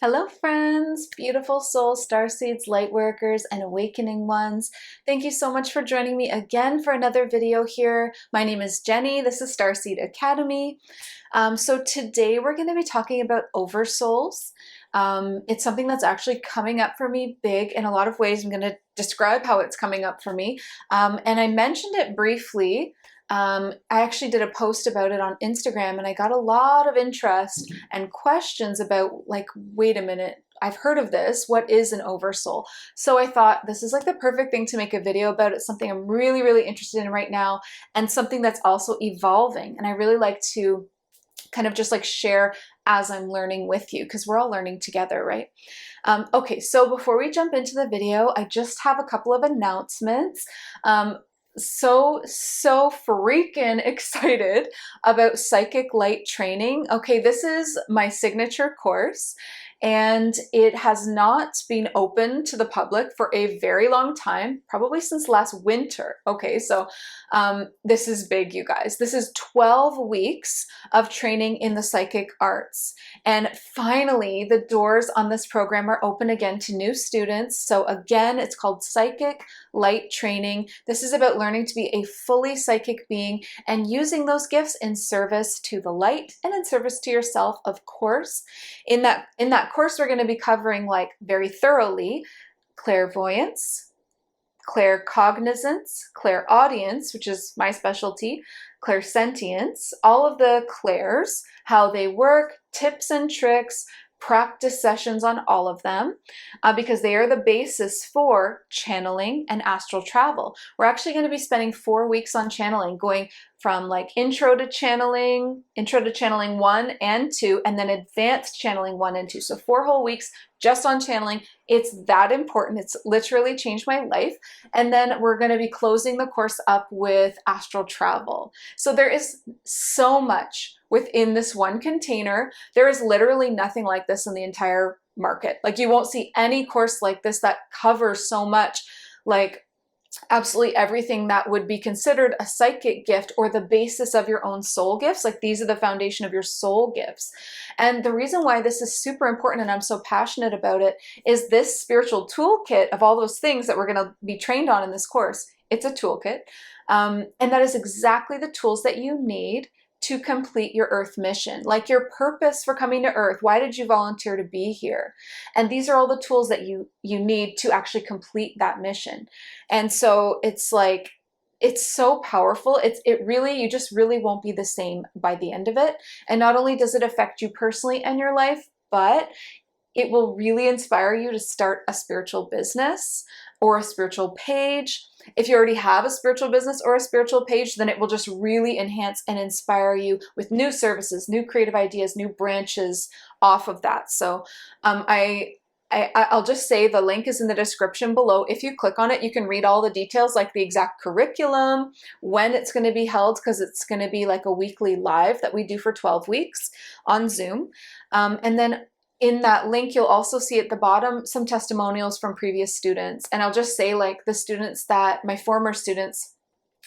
Hello friends, beautiful soul starseeds, light workers, and awakening ones. Thank you so much for joining me again for another video here. My name is Jenny, this is Starseed Academy. So today we're going to be talking about oversouls. It's something that's actually coming up for me big in a lot of ways. I'm going to describe how it's coming up for me. And I mentioned it briefly. I actually did a post about it on Instagram and I got a lot of interest and questions about like, wait a minute, I've heard of this. What is an oversoul? So I thought this is like the perfect thing to make a video about. It's something I'm really, really interested in right now and something that's also evolving. And I really like to kind of just like share as I'm learning with you because we're all learning together, right? Okay, so before we jump into the video, I just have a couple of announcements. So freaking excited about psychic light training. Okay, this is my signature course and it has not been open to the public for a very long time, probably since last winter. Okay, so this is big, you guys. This is 12 weeks of training in the psychic arts. And finally, the doors on this program are open again to new students. So again, it's called Psychic Light Training. This is about learning to be a fully psychic being and using those gifts in service to the light and in service to yourself, of course. In that course, we're going to be covering like very thoroughly clairvoyance, claircognizance, clairaudience, which is my specialty, clairsentience, all of the clairs, how they work, tips and tricks, practice sessions on all of them because they are the basis for channeling and astral travel. We're actually going to be spending 4 weeks on channeling, going from like intro to channeling 1 and 2, and then advanced channeling 1 and 2. So 4 whole weeks just on channeling. It's that important. It's literally changed my life. And then we're going to be closing the course up with astral travel. So there is so much within this one container. There is literally nothing like this in the entire market. Like you won't see any course like this that covers so much, like absolutely everything that would be considered a psychic gift or the basis of your own soul gifts. Like these are the foundation of your soul gifts. And the reason why this is super important and I'm so passionate about it is this spiritual toolkit of all those things that we're going to be trained on in this course. It's a toolkit. And that is exactly the tools that you need to complete your earth mission, like your purpose for coming to earth. Why did you volunteer to be here? And these are all the tools that you need to actually complete that mission. And so it's like, it's so powerful. It really, you just really won't be the same by the end of it. And not only does it affect you personally and your life, but it will really inspire you to start a spiritual business or a spiritual page. If you already have a spiritual business or a spiritual page, then it will just really enhance and inspire you with new services, new creative ideas, new branches off of that. So I'll just say the link is in the description below. If you click on it, you can read all the details, like the exact curriculum, when it's going to be held, because it's going to be like a weekly live that we do for 12 weeks on Zoom. And then in that link, you'll also see at the bottom some testimonials from previous students. And I'll just say like the students that, my former students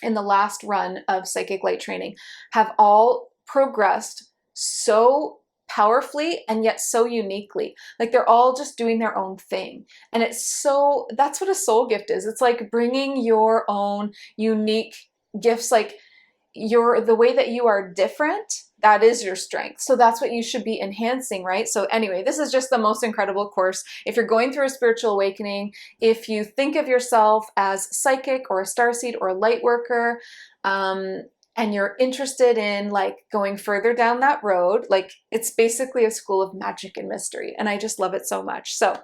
in the last run of Psychic Light Training have all progressed so powerfully and yet so uniquely. Like they're all just doing their own thing. And it's so, that's what a soul gift is. It's like bringing your own unique gifts, like the way that you are different, that is your strength. So that's what you should be enhancing, right? So anyway, this is just the most incredible course. If you're going through a spiritual awakening, if you think of yourself as psychic or a starseed or a light worker, and you're interested in like going further down that road, like it's basically a school of magic and mystery. And I just love it so much. So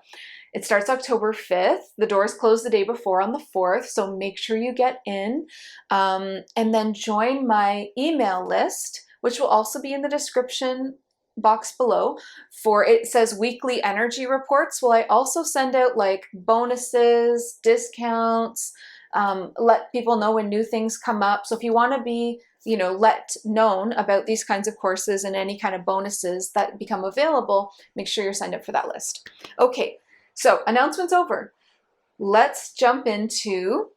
it starts October 5th. The doors close the day before on the 4th, so make sure you get in. And then join my email list, which will also be in the description box below. For it says weekly energy reports. Well, I also send out like bonuses, discounts, let people know when new things come up. So if you want to be, let known about these kinds of courses and any kind of bonuses that become available, make sure you're signed up for that list. Okay. So announcements over. Let's jump into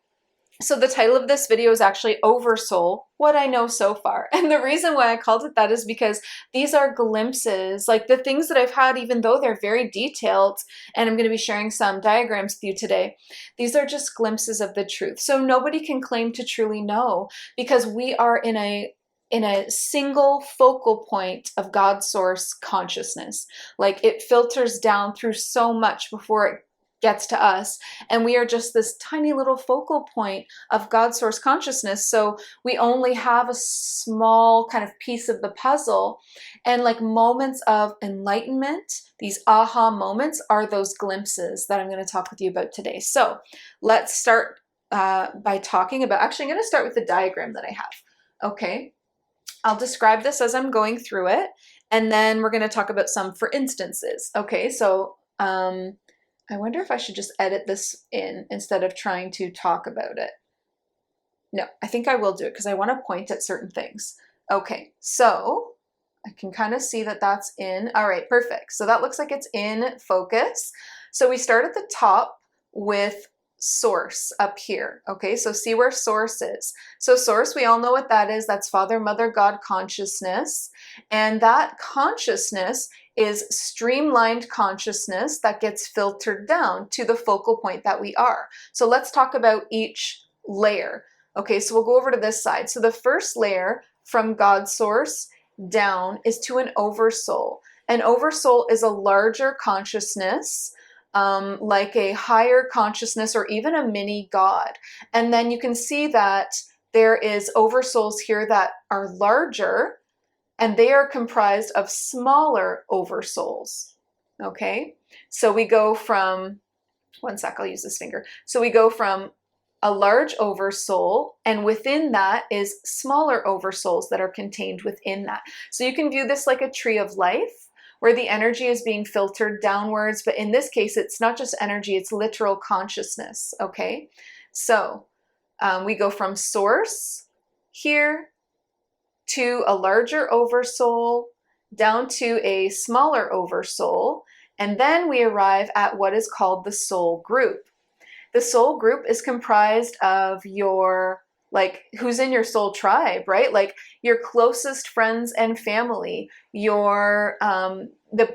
So the title of this video is actually Oversoul, What I Know So Far. And the reason why I called it that is because these are glimpses, like the things that I've had, even though they're very detailed, and I'm going to be sharing some diagrams with you today, these are just glimpses of the truth. So nobody can claim to truly know, because we are in a single focal point of God source consciousness. Like it filters down through so much before it gets to us, and we are just this tiny little focal point of God source consciousness. So we only have a small kind of piece of the puzzle, and like moments of enlightenment, these aha moments, are those glimpses that I'm going to talk with you about today. So let's start by talking about, actually I'm going to start with the diagram that I have. Okay, I'll describe this as I'm going through it, and then we're going to talk about some for instances. Okay, so I wonder if I should just edit this in instead of trying to talk about it. No, I think I will do it because I want to point at certain things. Okay, so I can kind of see that that's in. All right, perfect. So that looks like it's in focus. So we start at the top with source up here. Okay, so see where source is. So source, we all know what that is. That's Father, Mother, God consciousness. And that consciousness is streamlined consciousness that gets filtered down to the focal point that we are. So let's talk about each layer. Okay, so we'll go over to this side. So the first layer from God source down is to an oversoul. An oversoul is a larger consciousness, like a higher consciousness or even a mini God. And then you can see that there is oversouls here that are larger, and they are comprised of smaller oversouls. Okay, so we go from, one sec, I'll use this finger. So we go from a large oversoul, and within that is smaller oversouls that are contained within that. So you can view this like a tree of life, where the energy is being filtered downwards, but in this case, it's not just energy, it's literal consciousness, okay? So we go from source here to a larger oversoul, down to a smaller oversoul, and then we arrive at what is called the soul group. The soul group is comprised of your, like, who's in your soul tribe, right? Like your closest friends and family, your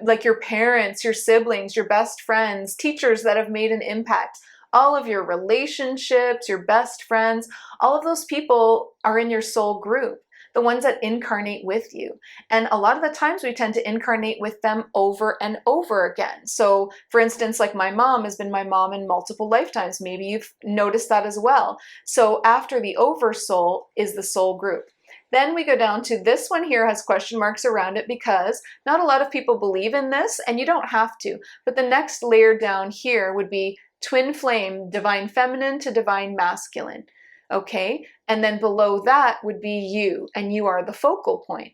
like your parents, your siblings, your best friends, teachers that have made an impact, all of your relationships, your best friends, all of those people are in your soul group, the ones that incarnate with you. And a lot of the times we tend to incarnate with them over and over again. So for instance, like my mom has been my mom in multiple lifetimes. Maybe you've noticed that as well. So after the oversoul is the soul group. Then we go down to this one here, has question marks around it because not a lot of people believe in this, and you don't have to. But the next layer down here would be twin flame, divine feminine to divine masculine. Okay, and then below that would be you, and you are the focal point.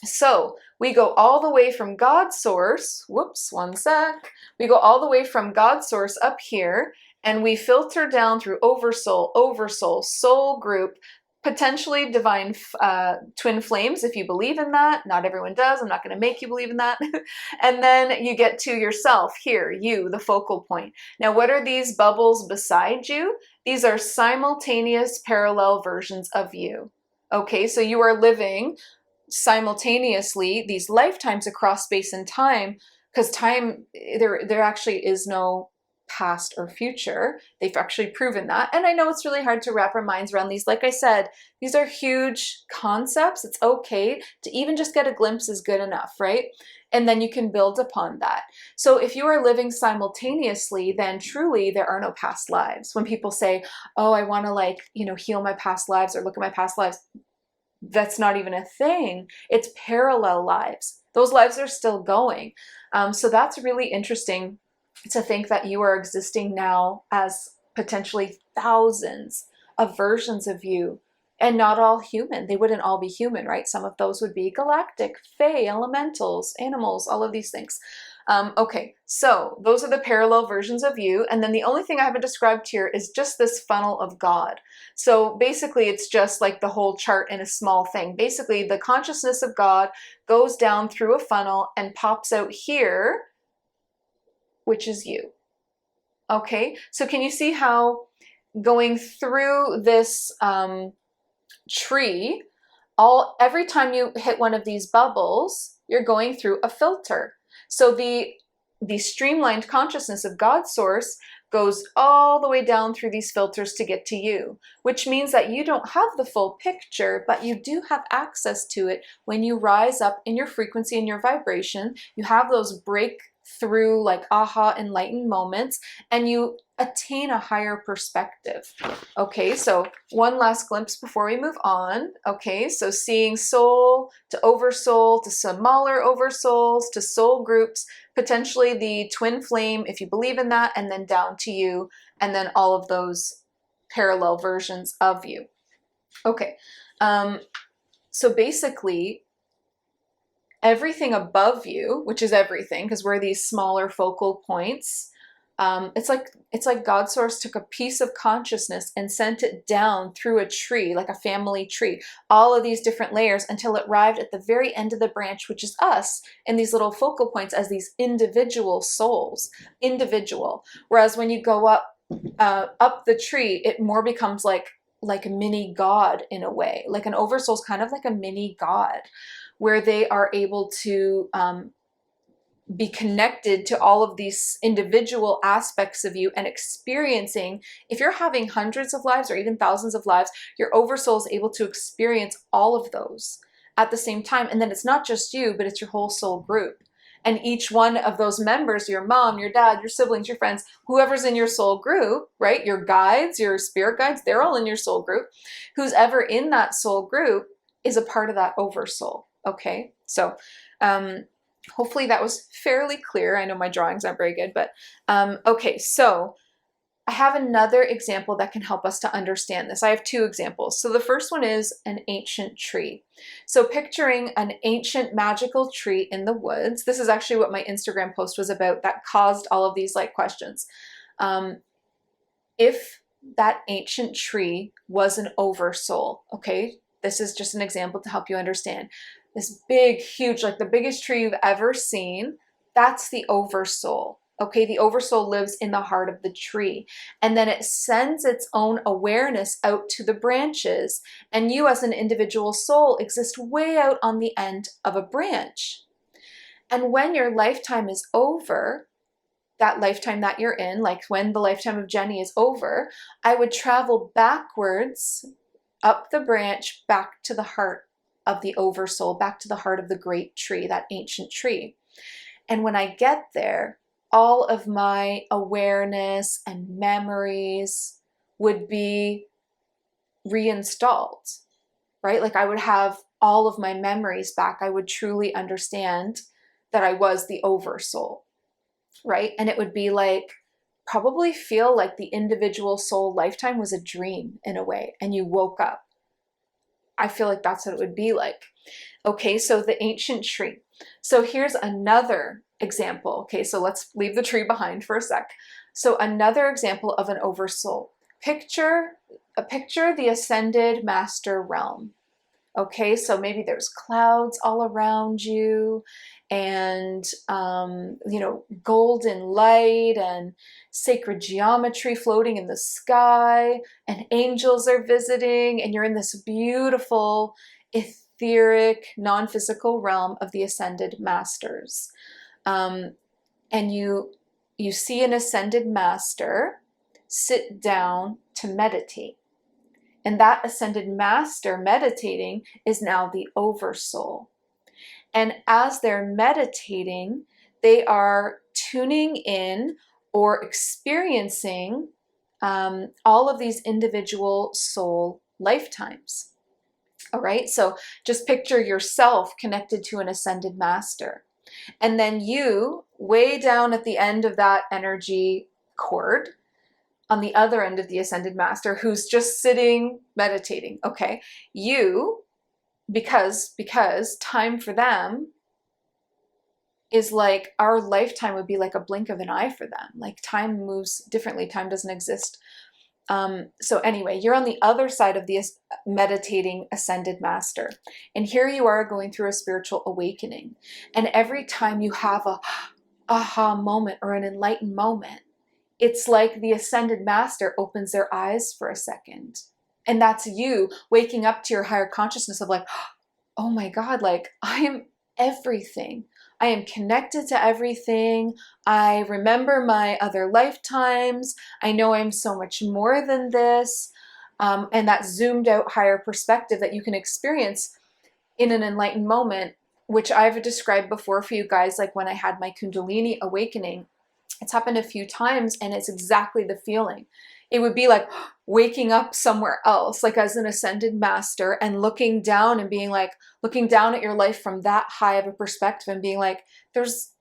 So we go all the way from God source, whoops, one sec. We go all the way from God source up here, and we filter down through oversoul, soul group, potentially divine twin flames, if you believe in that. Not everyone does. I'm not going to make you believe in that. And then you get to yourself here, you, the focal point. Now, what are these bubbles beside you? These are simultaneous parallel versions of you. Okay, so you are living simultaneously these lifetimes across space and time, because time, there actually is no past or future. They've actually proven that. And I know it's really hard to wrap our minds around these. Like I said, these are huge concepts. It's okay to even just get a glimpse is good enough, right? And then you can build upon that. So if you are living simultaneously, then truly there are no past lives. When people say, oh, I want to, like, heal my past lives or look at my past lives, that's not even a thing. It's parallel lives. Those lives are still going. So that's really interesting to think that you are existing now as potentially thousands of versions of you, and not all human. They wouldn't all be human, right? Some of those would be galactic, fae, elementals, animals, all of these things. Okay, so those are the parallel versions of you. And then the only thing I haven't described here is just this funnel of God. So basically it's just like the whole chart in a small thing. Basically the consciousness of God goes down through a funnel and pops out here, which is you. Okay, so can you see how going through this tree, every time you hit one of these bubbles, you're going through a filter. So the streamlined consciousness of God source goes all the way down through these filters to get to you, which means that you don't have the full picture, but you do have access to it when you rise up in your frequency and your vibration. You have those breakthrough, like aha, enlightened moments, and you attain a higher perspective. Okay, so one last glimpse before we move on. Okay, so seeing soul to oversoul to smaller oversouls to soul groups, potentially the twin flame if you believe in that, and then down to you, and then all of those parallel versions of you. Okay, so basically everything above you, which is everything, because we're these smaller focal points, it's like God source took a piece of consciousness and sent it down through a tree, like a family tree, all of these different layers until it arrived at the very end of the branch, which is us, in these little focal points as these individual souls, individual. Whereas when you go up the tree, it more becomes like a mini God in a way. Like an oversoul is kind of like a mini God, where they are able to be connected to all of these individual aspects of you and experiencing. If you're having hundreds of lives or even thousands of lives, your oversoul is able to experience all of those at the same time. And then it's not just you, but it's your whole soul group. And each one of those members, your mom, your dad, your siblings, your friends, whoever's in your soul group, right? Your guides, your spirit guides, they're all in your soul group. Who's ever in that soul group is a part of that oversoul. Okay, so hopefully that was fairly clear. I know my drawings aren't very good, but okay, so I have another example that can help us to understand this. I have two examples. So the first one is an ancient tree. So picturing an ancient magical tree in the woods. This is actually what my Instagram post was about that caused all of these like questions. If that ancient tree was an oversoul, okay, this is just an example to help you understand. This big, huge, like the biggest tree you've ever seen, that's the oversoul. Okay, the oversoul lives in the heart of the tree. And then it sends its own awareness out to the branches. And you as an individual soul exist way out on the end of a branch. And when your lifetime is over, that lifetime that you're in, like when the lifetime of Jenny is over, I would travel backwards up the branch back to the heart of the oversoul, back to the heart of the great tree, that ancient tree. And when I get there, all of my awareness and memories would be reinstalled, right? Like I would have all of my memories back. I would truly understand that I was the oversoul, right? And it would be like, probably feel like the individual soul lifetime was a dream in a way, and you woke up. I feel like that's what it would be like. Okay, so the ancient tree. So here's another example. Okay, so let's leave the tree behind for a sec. So another example of an oversoul. Picture the ascended master realm. Okay, so maybe there's clouds all around you and, golden light and sacred geometry floating in the sky, and angels are visiting, and you're in this beautiful, etheric, non-physical realm of the ascended masters. And you see an ascended master sit down to meditate. And that ascended master meditating is now the oversoul. And as they're meditating, they are tuning in or experiencing all of these individual soul lifetimes. All right, so just picture yourself connected to an ascended master. And then you, way down at the end of that energy cord, on the other end of the ascended master, who's just sitting meditating. Okay, you, because time for them is like our lifetime would be like a blink of an eye for them. Like time moves differently. Time doesn't exist. So anyway, you're on the other side of the meditating ascended master, and here you are going through a spiritual awakening. And every time you have a aha moment or an enlightened moment, it's like the ascended master opens their eyes for a second. And that's you waking up to your higher consciousness of like, oh my God, like I am everything. I am connected to everything. I remember my other lifetimes. I know I'm so much more than this. And that zoomed out higher perspective that you can experience in an enlightened moment, which I've described before for you guys, like when I had my Kundalini awakening. It's happened a few times and it's exactly the feeling. It would be like waking up somewhere else, like as an ascended master, and looking down and being like, looking down at your life from that high of a perspective and being like, there's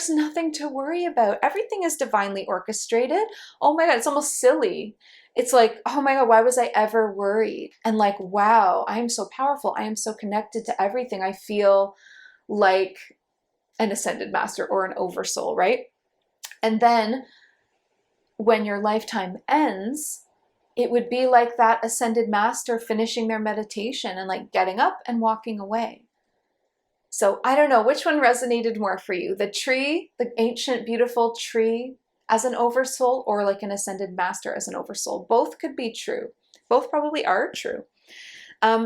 nothing to worry about. Everything is divinely orchestrated. Oh my God, it's almost silly. It's like, oh my God, why was I ever worried? And like, wow, I am so powerful. I am so connected to everything. I feel like an ascended master or an oversoul, right? And then when your lifetime ends, it would be like that ascended master finishing their meditation and like getting up and walking away. So I don't know which one resonated more for you, the tree, the ancient, beautiful tree as an oversoul, or like an ascended master as an oversoul. Both could be true. Both probably are true.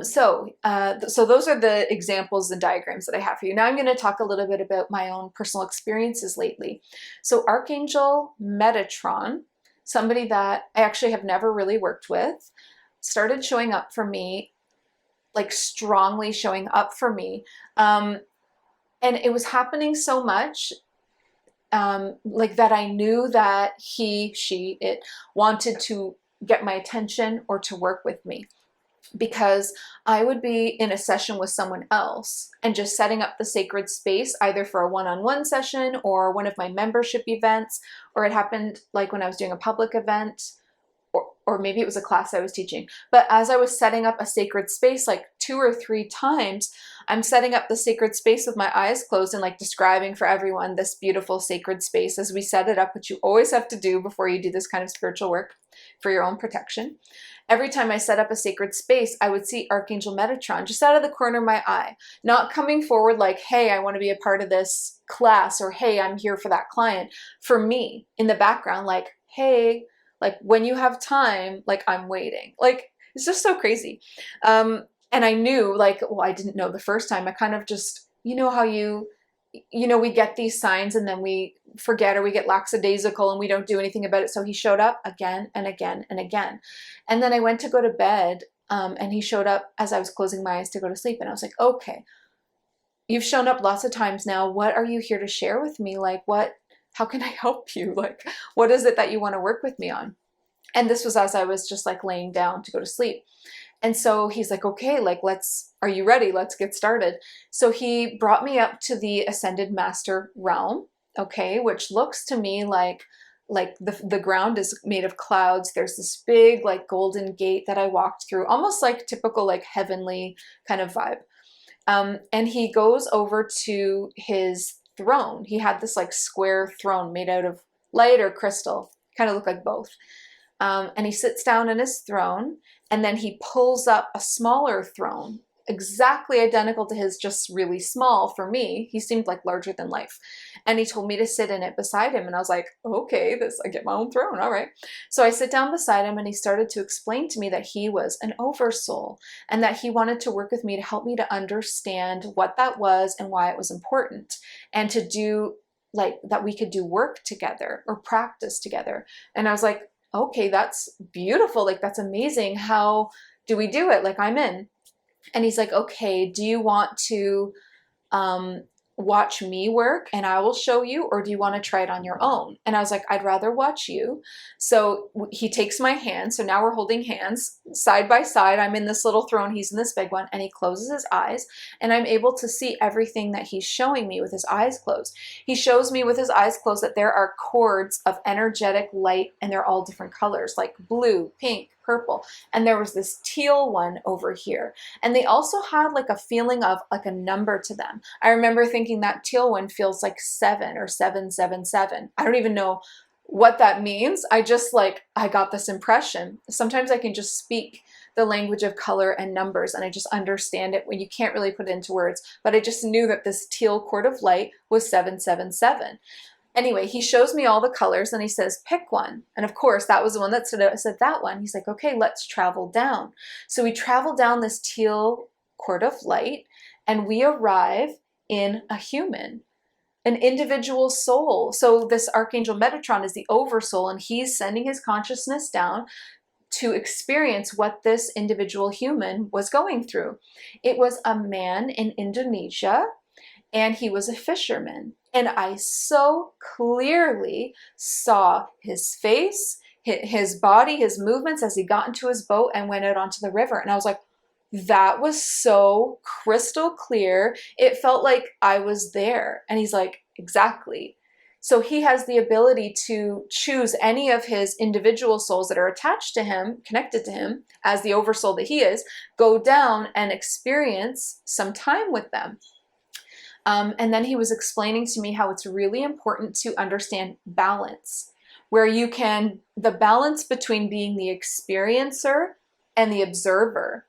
So those are the examples and diagrams that I have for you. Now I'm going to talk a little bit about my own personal experiences lately. So Archangel Metatron, somebody that I actually have never really worked with, started showing up for me, like strongly showing up for me. And it was happening so much like that I knew that it wanted to get my attention or to work with me. Because I would be in a session with someone else and just setting up the sacred space, either for a one-on-one session or one of my membership events, or it happened like when I was doing a public event, or maybe it was a class I was teaching. But as I was setting up a sacred space, like 2 or 3 times, I'm setting up the sacred space with my eyes closed and like describing for everyone this beautiful sacred space as we set it up, which you always have to do before you do this kind of spiritual work for your own protection. Every time I set up a sacred space, I would see Archangel Metatron just out of the corner of my eye, not coming forward like, hey, I want to be a part of this class, or hey, I'm here for that client. For me, in the background, like, hey, like when you have time, like I'm waiting. Like, it's just so crazy. And I knew, like, well, I didn't know the first time. I kind of just, you know how we get these signs and then we forget, or we get lackadaisical and we don't do anything about it. So he showed up again and again and again. And then I went to go to bed and he showed up as I was closing my eyes to go to sleep. And I was like, okay, you've shown up lots of times now. What are you here to share with me? Like, how can I help you? Like, what is it that you want to work with me on? And this was as I was just like laying down to go to sleep. And so he's like, okay, like, are you ready? Let's get started. So he brought me up to the Ascended Master realm, okay, which looks to me like the ground is made of clouds. There's this big like golden gate that I walked through, almost like typical like heavenly kind of vibe. And he goes over to his throne. He had this like square throne made out of light or crystal, kind of looked like both. And he sits down in his throne, and then he pulls up a smaller throne, exactly identical to his, just really small for me. He seemed like larger than life. And he told me to sit in it beside him. And I was like, okay, I get my own throne. All right. So I sit down beside him and he started to explain to me that he was an oversoul and that he wanted to work with me to help me to understand what that was and why it was important, and to do like that we could do work together or practice together. And I was like, okay, that's beautiful. Like, that's amazing. How do we do it? Like, I'm in. And he's like, okay, do you want to watch me work and I will show you, or do you want to try it on your own? And I was like, I'd rather watch you. So he takes my hand. So now we're holding hands side by side. I'm in this little throne, he's in this big one, and he closes his eyes and I'm able to see everything that he's showing me with his eyes closed. He shows me with his eyes closed that there are cords of energetic light, and they're all different colors, like blue, pink, purple, and there was this teal one over here, and they also had like a feeling of like a number to them. I remember thinking that teal one feels like 7 or 777. I don't even know what that means. I got this impression. Sometimes I can just speak the language of color and numbers and I just understand it when you can't really put it into words, but I just knew that this teal cord of light was 777. Anyway, he shows me all the colors and he says, pick one. And of course, that was the one that stood out. I said, that one. He's like, okay, let's travel down. So we travel down this teal cord of light and we arrive in a human, an individual soul. So this Archangel Metatron is the oversoul, and he's sending his consciousness down to experience what this individual human was going through. It was a man in Indonesia, and he was a fisherman. And I so clearly saw his face, his body, his movements as he got into his boat and went out onto the river. And I was like, that was so crystal clear. It felt like I was there. And he's like, exactly. So he has the ability to choose any of his individual souls that are attached to him, connected to him, as the oversoul that he is, go down and experience some time with them. And then he was explaining to me how it's really important to understand balance, where you can, the balance between being the experiencer and the observer.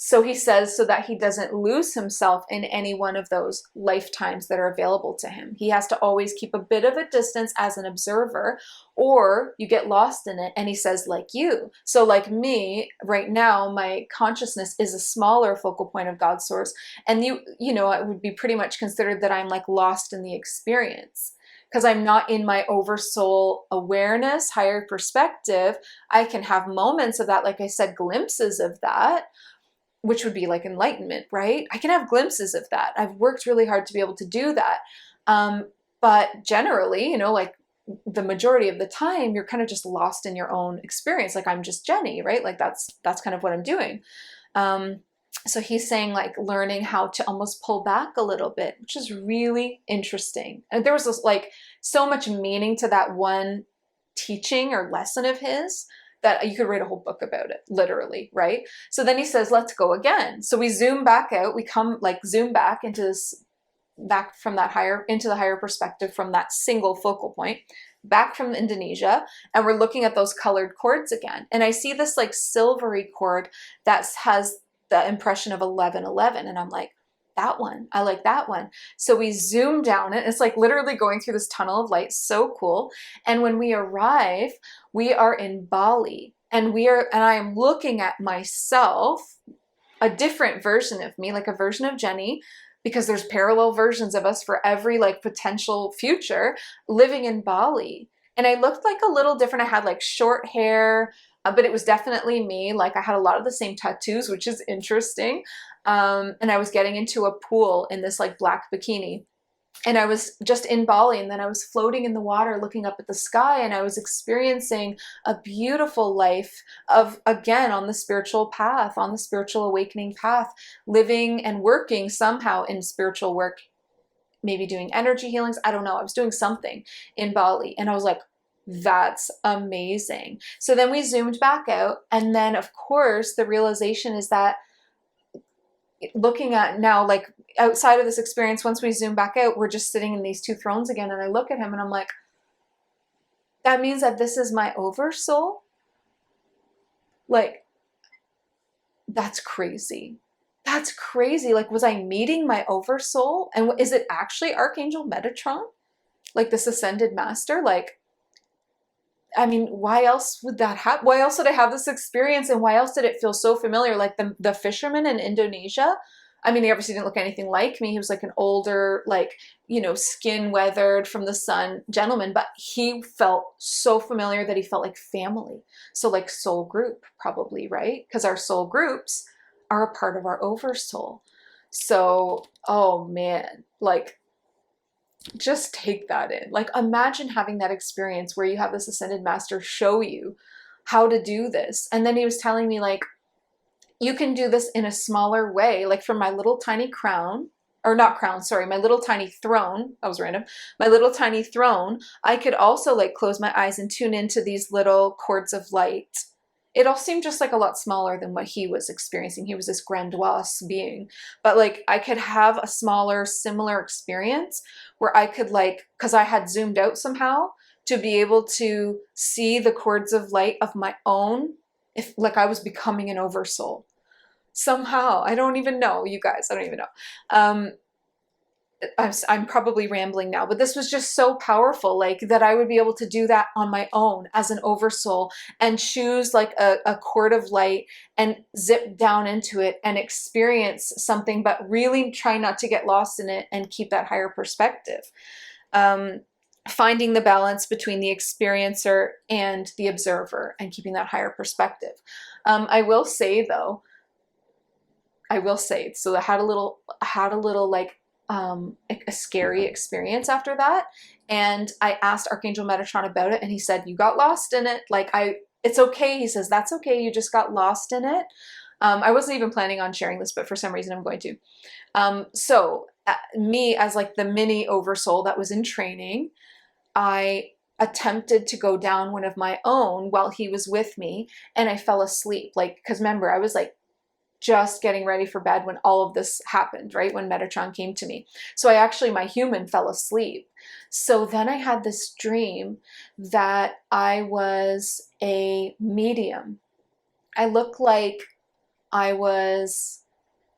So he says, so that he doesn't lose himself in any one of those lifetimes that are available to him. He has to always keep a bit of a distance as an observer, or you get lost in it. And he says, like you. So like me, right now, my consciousness is a smaller focal point of God's source. And you know, it would be pretty much considered that I'm like lost in the experience, because I'm not in my oversoul awareness, higher perspective. I can have moments of that, like I said, glimpses of that, which would be like enlightenment, right? I can have glimpses of that. I've worked really hard to be able to do that. But generally, you know, like the majority of the time, you're kind of just lost in your own experience. Like I'm just Jenny, right? Like that's kind of what I'm doing. So he's saying like learning how to almost pull back a little bit, which is really interesting. And there was this, like so much meaning to that one teaching or lesson of his, that you could write a whole book about it, literally, right? So then he says, let's go again. So we zoom back out, we come like zoom back into this, back from that higher, into the higher perspective from that single focal point, back from Indonesia, and we're looking at those colored cords again. And I see this like silvery cord that has the impression of 1111, and I'm like, that one, I like that one. So we zoom down it. It's like literally going through this tunnel of light. So cool. And when we arrive, we are in Bali, and I am looking at myself, a different version of me, like a version of Jenny, because there's parallel versions of us for every like potential future, living in Bali. And I looked like a little different. I had like short hair, but it was definitely me. Like I had a lot of the same tattoos, which is interesting. And I was getting into a pool in this like black bikini, and I was just in Bali, and then I was floating in the water looking up at the sky, and I was experiencing a beautiful life of, again, on the spiritual path, on the spiritual awakening path, living and working somehow in spiritual work, maybe doing energy healings. I don't know. I was doing something in Bali, and I was like, that's amazing. So then we zoomed back out, and then of course the realization is that looking at now, like outside of this experience, once we zoom back out, we're just sitting in these two thrones again. And I look at him and I'm like, that means that this is my oversoul? Like, that's crazy. That's crazy. Like, was I meeting my oversoul? And is it actually Archangel Metatron? Like this ascended master? Like, I mean, why else would that happen? Why else did I have this experience? And why else did it feel so familiar? Like the fisherman in Indonesia, I mean, he obviously didn't look anything like me. He was like an older, like, you know, skin weathered from the sun gentleman, but he felt so familiar that he felt like family. So like soul group probably, right? Because our soul groups are a part of our oversoul. So, oh man, like, just take that in. Like imagine having that experience where you have this ascended master show you how to do this. And then he was telling me like, you can do this in a smaller way, like from my little tiny crown, or not crown, sorry, my little tiny throne. That was random. My little tiny throne. I could also like close my eyes and tune into these little cords of light. It all seemed just like a lot smaller than what he was experiencing. He was this grandiose being, but like I could have a smaller, similar experience where I could like, because I had zoomed out somehow to be able to see the cords of light of my own, if like I was becoming an oversoul somehow. I don't even know, you guys, I don't even know. I'm probably rambling now, but this was just so powerful, like that I would be able to do that on my own as an oversoul and choose like a cord of light and zip down into it and experience something, but really try not to get lost in it and keep that higher perspective. Finding the balance between the experiencer and the observer and keeping that higher perspective. I will say though, so I had a little like a scary experience after that. And I asked Archangel Metatron about it, and he said, you got lost in it. Like, it's okay. He says, that's okay. You just got lost in it. I wasn't even planning on sharing this, but for some reason I'm going to. Me as like the mini oversoul that was in training, I attempted to go down one of my own while he was with me, and I fell asleep. Like, because remember, I was like just getting ready for bed when all of this happened, right? When Metatron came to me. So my human fell asleep. So then I had this dream that I was a medium. I looked like I was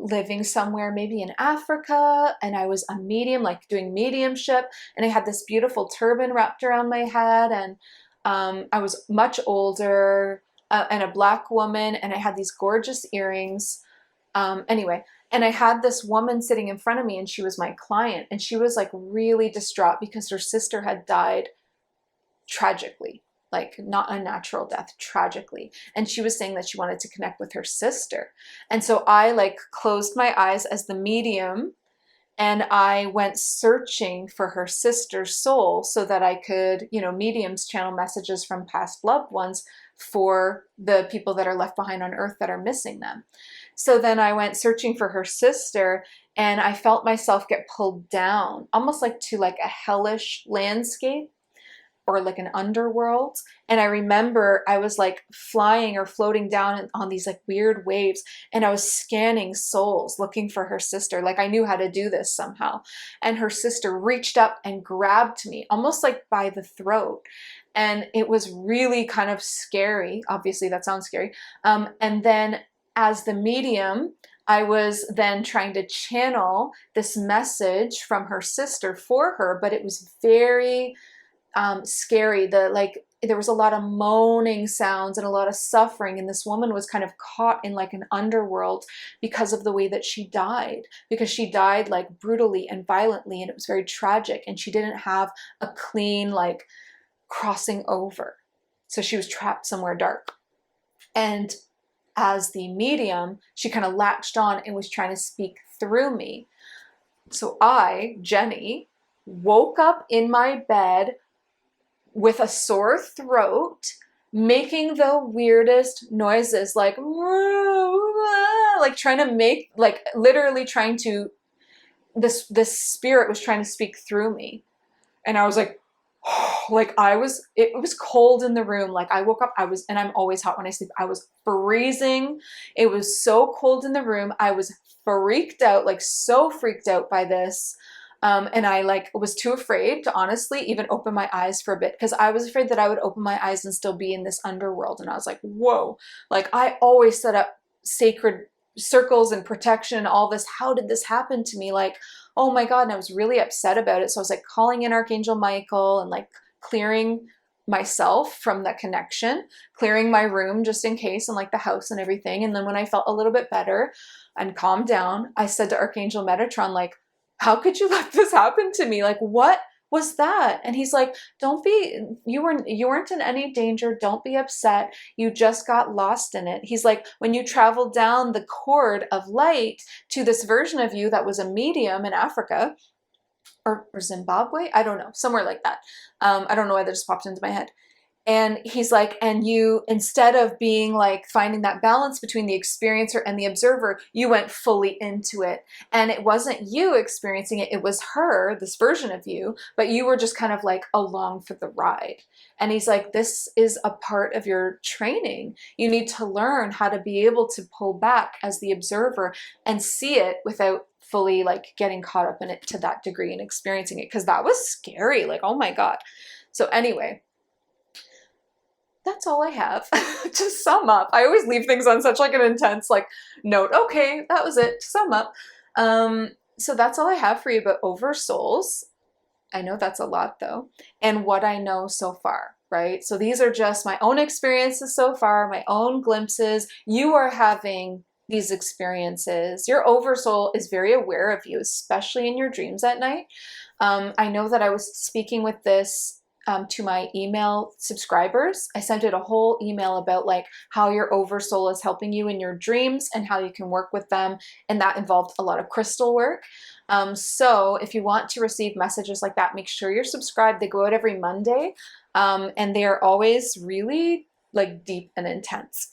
living somewhere, maybe in Africa, and I was a medium, like doing mediumship, and I had this beautiful turban wrapped around my head, and I was much older, and a black woman, and I had these gorgeous earrings. Anyway, and I had this woman sitting in front of me, and she was my client, and she was like really distraught because her sister had died tragically, like not a natural death, tragically. And she was saying that she wanted to connect with her sister. And so I like closed my eyes as the medium, and I went searching for her sister's soul so that I could, mediums channel messages from past loved ones for the people that are left behind on earth that are missing them. So then I went searching for her sister, and I felt myself get pulled down, almost like to like a hellish landscape or like an underworld. And I remember I was like flying or floating down on these like weird waves, and I was scanning souls looking for her sister. Like I knew how to do this somehow. And her sister reached up and grabbed me almost like by the throat. And it was really kind of scary. Obviously that sounds scary. And then as the medium, I was then trying to channel this message from her sister for her, but it was very scary. There was a lot of moaning sounds and a lot of suffering, and this woman was kind of caught in like an underworld because of the way that she died, because she died like brutally and violently, and it was very tragic, and she didn't have a clean like crossing over, so she was trapped somewhere dark. And as the medium, she kind of latched on and was trying to speak through me. So I, Jenny, woke up in my bed with a sore throat, making the weirdest noises, like trying to make, like literally trying to, this spirit was trying to speak through me. And I was like, it was cold in the room. Like I woke up, and I'm always hot when I sleep. I was freezing. It was so cold in the room. I was freaked out, like so freaked out by this. And I like was too afraid to honestly even open my eyes for a bit, because I was afraid that I would open my eyes and still be in this underworld. And I was like, whoa, like I always set up sacred circles and protection and all this. How did this happen to me? Like, oh my God. And I was really upset about it. So I was like calling in Archangel Michael and like clearing myself from that connection, clearing my room just in case, and like the house and everything. And then when I felt a little bit better and calmed down, I said to Archangel Metatron, like, how could you let this happen to me? Like, what was that? And he's like, you weren't in any danger. Don't be upset. You just got lost in it. He's like, when you traveled down the cord of light to this version of you that was a medium in Africa or Zimbabwe, I don't know, somewhere like that. I don't know why that just popped into my head. And he's like, and you, instead of being like finding that balance between the experiencer and the observer, you went fully into it. And it wasn't you experiencing it, it was her, this version of you, but you were just kind of like along for the ride. And he's like, this is a part of your training. You need to learn how to be able to pull back as the observer and see it without fully like getting caught up in it to that degree and experiencing it. Because that was scary, like, oh my God. So anyway, that's all I have to sum up. I always leave things on such like an intense like note. Okay, that was it. To sum up, So that's all I have for you about OverSouls. I know that's a lot though, and what I know so far, right? So these are just my own experiences so far, my own glimpses. You are having these experiences. Your oversoul is very aware of you, especially in your dreams at night. I know that I was speaking with this to my email subscribers. I sent it a whole email about like how your oversoul is helping you in your dreams and how you can work with them. And that involved a lot of crystal work. So if you want to receive messages like that, make sure you're subscribed. They go out every Monday, and they are always really like deep and intense.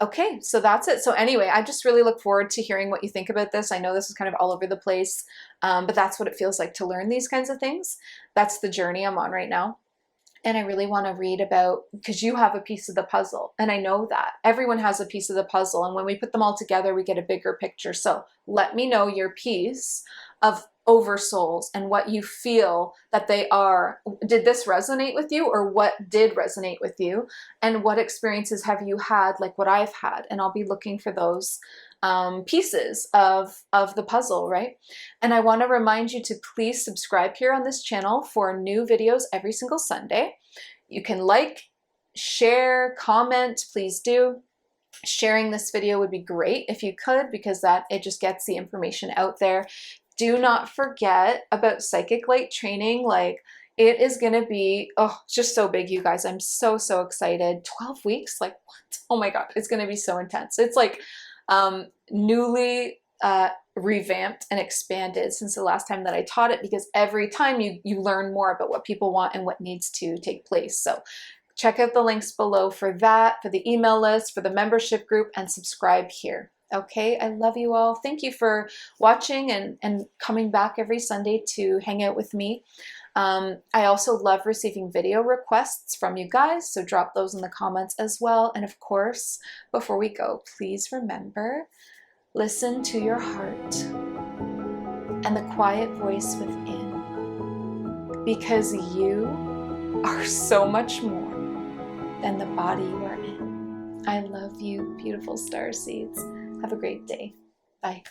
Okay, so that's it. So anyway, I just really look forward to hearing what you think about this. I know this is kind of all over the place, but that's what it feels like to learn these kinds of things. That's the journey I'm on right now. And I really want to read about, because you have a piece of the puzzle, and I know that everyone has a piece of the puzzle, and when we put them all together we get a bigger picture. So let me know your piece of oversouls and what you feel that they are. Did this resonate with you, or what did resonate with you, and what experiences have you had like what I've had? And I'll be looking for those pieces of the puzzle, right? And I want to remind you to please subscribe here on this channel for new videos every single Sunday. You can like, share, comment, please do. Sharing this video would be great if you could, because that it just gets the information out there. Do not forget about psychic light training. Like, it is going to be, oh, just so big, you guys. I'm so excited. 12 weeks? Like, what? Oh my God, it's going to be so intense. It's like newly revamped and expanded since the last time that I taught it, because every time you learn more about what people want and what needs to take place. So check out the links below for that, for the email list, for the membership group, and subscribe here. Okay, I love you all. Thank you for watching and coming back every Sunday to hang out with me. I also love receiving video requests from you guys, so drop those in the comments as well. And of course, before we go, please remember, listen to your heart and the quiet voice within, because you are so much more than the body you are in. I love you, beautiful star seeds. Have a great day. Bye.